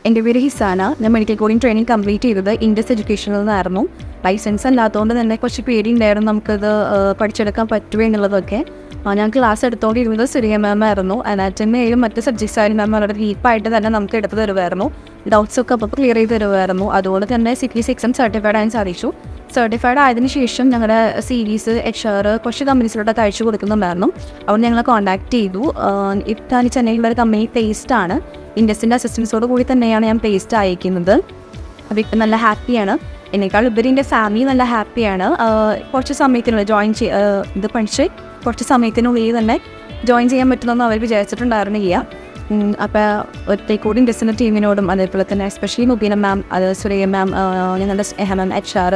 എൻ്റെ പേര് ഹിസാന. ഞാൻ മെഡിക്കൽ കോഡിംഗ് ട്രെയിനിങ് കംപ്ലീറ്റ് ചെയ്തത് ഇൻഡസ് എഡ്യൂക്കേഷനിൽ നിന്നായിരുന്നു. ലൈസൻസ് അല്ലാത്തതുകൊണ്ട് തന്നെ കുറച്ച് പേടിയുണ്ടായിരുന്നു നമുക്കത് പഠിച്ചെടുക്കാൻ പറ്റുമോ എന്നുള്ളതൊക്കെ. ഞാൻ ക്ലാസ് എടുത്തുകൊണ്ടിരുന്നത് സിറിയ മാം ആയിരുന്നു. അനാറ്റമിയും മറ്റ് സബ്ജക്ട്സ് ആയാലും മാം വളരെ ഡീപ്പായിട്ട് തന്നെ നമുക്ക് എടുത്ത് തരുമായിരുന്നു. ഡൗട്ട്സൊക്കെ അപ്പോൾ ക്ലിയർ ചെയ്ത് തരുമായിരുന്നു. അതുകൊണ്ട് തന്നെ CPC എക്സാം സർട്ടിഫൈഡ് ആകാൻ സാധിച്ചു. സർട്ടിഫൈഡ് ആയതിനു ശേഷം ഞങ്ങളുടെ സീരീസ് HR കുറച്ച് കമ്പനീസിലോട്ട് അയച്ചു കൊടുക്കുന്നുണ്ടായിരുന്നു. അവർ ഞങ്ങളെ കോൺടാക്ട് ചെയ്തു. ഇപ്പം ചെന്നൈയിലുള്ള ഒരു കമ്പനി പ്ലേസ്ഡ് ആണ്. ഇൻഡസിൻ്റെ അസിസ്റ്റൻസോട് കൂടി തന്നെയാണ് ഞാൻ പ്ലേസ്ഡ് അയക്കുന്നത്. അപ്പോൾ ഇപ്പം നല്ല ഹാപ്പിയാണ്. എന്നേക്കാൾ ഉപരി എൻ്റെ ഫാമിലി നല്ല ഹാപ്പിയാണ്. കുറച്ച് സമയത്തിനുള്ളിൽ ഇത് പഠിച്ച് കുറച്ച് സമയത്തിനുള്ളിൽ തന്നെ ജോയിൻ ചെയ്യാൻ പറ്റുമെന്ന് അവർ വിചാരിച്ചിട്ടുണ്ടായിരുന്നില്ല. അപ്പോൾ ഒറ്റയ്ക്ക് കൂടി ഇൻഡസിൻ്റെ ടീമിനോടും അതേപോലെ തന്നെ എസ്പെഷ്യലി മുബീന മാം, സുരയ്യ മാം, ഞങ്ങളുടെ മാം HR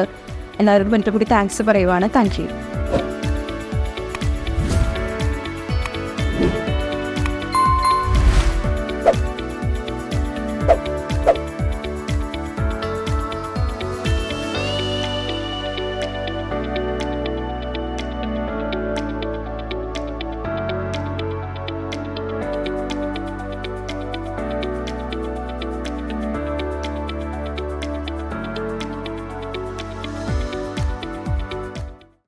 എല്ലാവരോടും എൻ്റെ കൂടി താങ്ക്സ് പറയുവാണ്. Thank you.